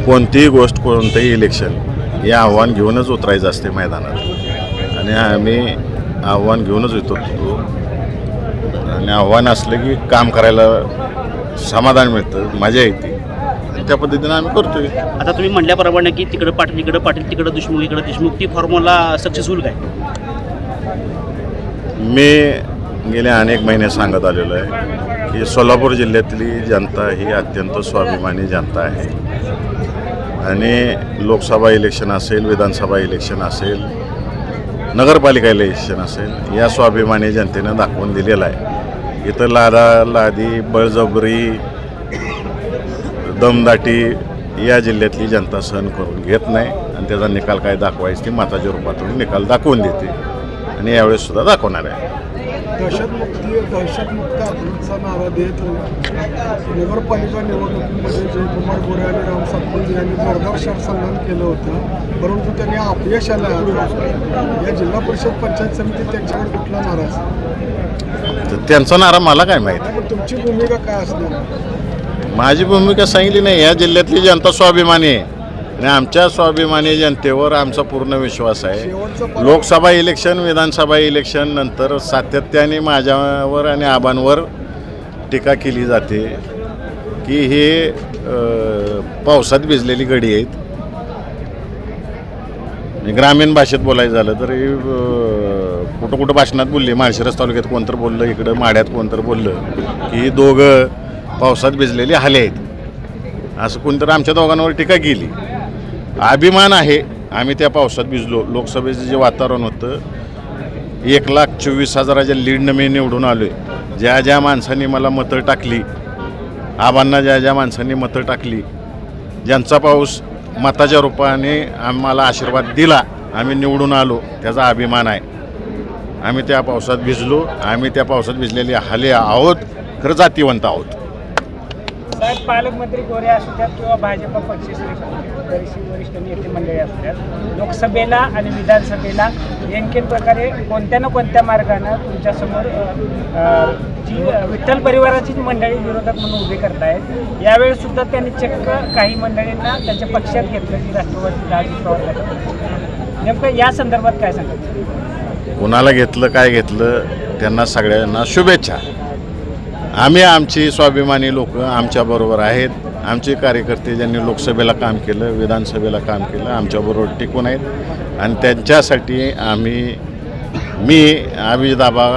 कोणतीही गोष्ट कोणतंही इलेक्शन हे आव्हान घेऊनच उतरायचं असते मैदानात आणि आम्ही आव्हान घेऊनच येतो आणि आव्हान असलं की काम करायला समाधान मिळतं, मजा येते. त्या पद्धतीनं आम्ही करतोय. आता तुम्ही म्हणल्याप्रमाणे की तिकडं पाटील तिकडं देशमुख इकडं देशमुख, ती फॉर्म्युला सक्सेसफुल काय? मी गेले अनेक महिने सांगत आलेलो आहे की सोलापूर जिल्ह्यातली जनता ही अत्यंत स्वाभिमानी जनता आहे आणि लोकसभा इलेक्शन असेल, विधानसभा इलेक्शन असेल, नगरपालिका इलेक्शन असेल, या स्वाभिमानी जनतेनं दाखवून दिलेलं आहे. इथं लादी बळजबरी दमदाटी या जिल्ह्यातली जनता सहन करून घेत नाही आणि त्याचा निकाल काय दाखवायचा ती मताच्या रूपातून निकाल दाखवून देते आणि यावेळेस सुद्धा दाखवणार आहे. दहशतमुक्त अभियानाचा नारा देत नगरपालिका निवडणुकीमध्ये जयकुमार गोरे आणि राम सातपुते यांनी जोरदार शरसंधान केलं होतं, परंतु त्यांनी अपयश आलं. या जिल्हा परिषद पंचायत समितीत त्यांच्याकडे कुठला नारा असेल? तर त्यांचा नारा मला काय माहिती. पण तुमची भूमिका काय असणार? माझी भूमिका सांगितली नाही. या जिल्ह्यातली जनता स्वाभिमानी आहे आणि आमच्या स्वाभिमानी जनतेवर आमचा पूर्ण विश्वास आहे. लोकसभा इलेक्शन, विधानसभा इलेक्शन नंतर सातत्याने माझ्यावर आणि आबांवर टीका केली जाते की हे पावसात भिजलेली गडी आहेत. ग्रामीण भाषेत बोलायचं झालं तर कुठं भाषणात बोलले, माळशिरस तालुक्यात कोणतर बोललं, इकडं माड्यात कोणतर बोललं की ही दोघं पावसात भिजलेली हाले आहेत, असं कोणतरी आमच्या दोघांवर टीका केली. अभिमान आहे आम्ही त्या पावसात भिजलो. लोकसभेचं जे वातावरण होतं, 1,24,000च्या लीडनं मी निवडून आलो आहे. ज्या ज्या माणसांनी मला मतं टाकली, आबांना ज्या माणसांनी मतं टाकली, ज्यांचा पाऊस मताच्या रूपाने आम्हाला आशीर्वाद दिला, आम्ही निवडून आलो, त्याचा अभिमान आहे. आम्ही त्या पावसात भिजलो, आम्ही त्या पावसात भिजलेले हाले आहोत, खरं जातीवंत आहोत. साहेब, पालकमंत्री गोरे असू द्यात किंवा भाजप पक्षश्रेष्ठी वरिष्ठ नेते मंडळी असू द्यात, लोकसभेला आणि विधानसभेला नेमके प्रकारे कोणत्या ना कोणत्या मार्गानं तुमच्यासमोर जी विठ्ठल परिवाराची मंडळी विरोधक म्हणून उभी करतायत. यावेळेस सुद्धा त्यांनी चक्क काही मंडळींना त्यांच्या पक्षात घेतलं, की राष्ट्रवादी अजित पवार गटात. नेमकं या संदर्भात काय सांगायचं? कुणाला घेतलं, काय घेतलं, त्यांना सगळ्यांना शुभेच्छा. आम्ही आमची स्वाभिमानी लोक आमच्याबरोबर आहेत. आमचे कार्यकर्ते ज्यांनी लोकसभेला काम केलं, विधानसभेला काम केलं, आमच्याबरोबर टिकून आहेत आणि त्यांच्यासाठी मी अभिजित आबा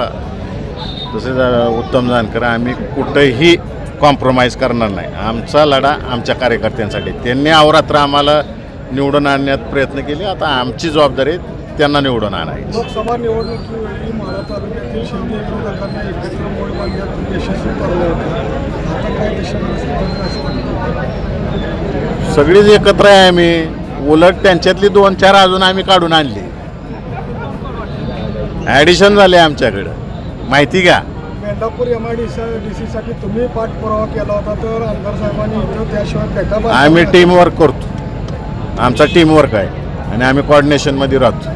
तसेच उत्तम जानकर आम्ही कुठंही कॉम्प्रोमाइज करणार नाही. आमचा लढा आमच्या कार्यकर्त्यांसाठी. त्यांनी अहोरात्र आम्हाला निवडून आणण्यात प्रयत्न केले. आता आमची जबाबदारी त्यांना निवडून आणायची. लोकसभा निवडणुकीवेळी माढा तालुक्यातील शिंदे विरोधकांना एकत्र मोड बांधण्यात यशस्वी ठरलं होतं. आता काय सगळीच एकत्र आहे आम्ही. उलट त्यांच्यातली 2-4 अजून आम्ही काढून आणली, ॲडिशन झाले आमच्याकडं. माहिती का? मेंढापूर MIDC तुम्ही पाठपुरावा केला होता, तर आमदार साहेबांनी इथं त्याशिवाय पेटा आम्ही टीमवर्क करतो. आमचा टीमवर्क आहे आणि आम्ही कोऑर्डिनेशनमध्ये राहतो.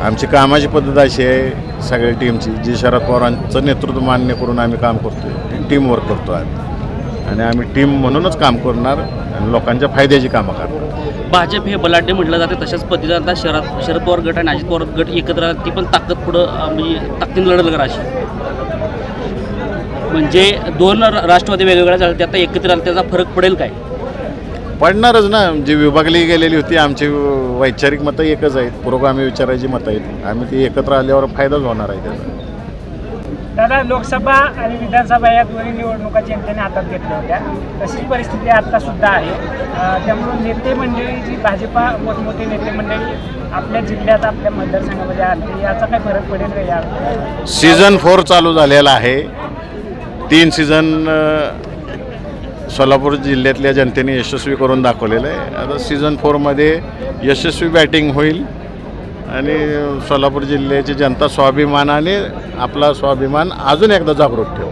आमची कामाची पद्धत अशी आहे सगळ्या टीमची, जी शरद पवारांचं नेतृत्व मान्य करून आम्ही काम करतो. टीमवर्क करतो आम्ही आणि आम्ही टीम म्हणूनच काम करणार आणि लोकांच्या फायद्याची कामं करणार. भाजप हे बलाढ्य म्हटलं जाते, तशाच पद्धतीने आता शरद पवार गट आणि अजित पवार गट एकत्र, ती पण ताकद पुढं म्हणजे ताकदीनं लढल करा अशी. म्हणजे 2 राष्ट्रवादी वेगवेगळ्या झाल्या, ते आता एकत्र आलं, त्याचा फरक पडेल काय? पडणारच ना. जी विभागली गेलेली होती, आमची वैचारिक मतं एकच आहेत, पुरोगामी विचारायची मतं आहेत. आम्ही ती एकत्र आल्यावर फायदाच होणार आहे त्याचा. दादा, लोकसभा आणि विधानसभा या दोन्ही निवडणुका जनतेने हातात घेतल्या होत्या, तशीच परिस्थिती आता सुद्धा आहे. त्यामुळे नेते मंडळी जी भाजपा मोठमोठे नेते मंडळी आपल्या जिल्ह्यात आपल्या मतदारसंघामध्ये आले, याचा काय फरक पडेल का? या सीझन 4 चालू झालेला आहे. 3 सीझन सोलापूर जिल्ह्यातल्या जनतेने यशस्वी करून दाखवलेलं आहे. आता सीझन 4मध्ये यशस्वी बॅटिंग होईल आणि सोलापूर जिल्ह्याची जनता स्वाभिमानाने आपला स्वाभिमान अजून एकदा जागृत ठेवू.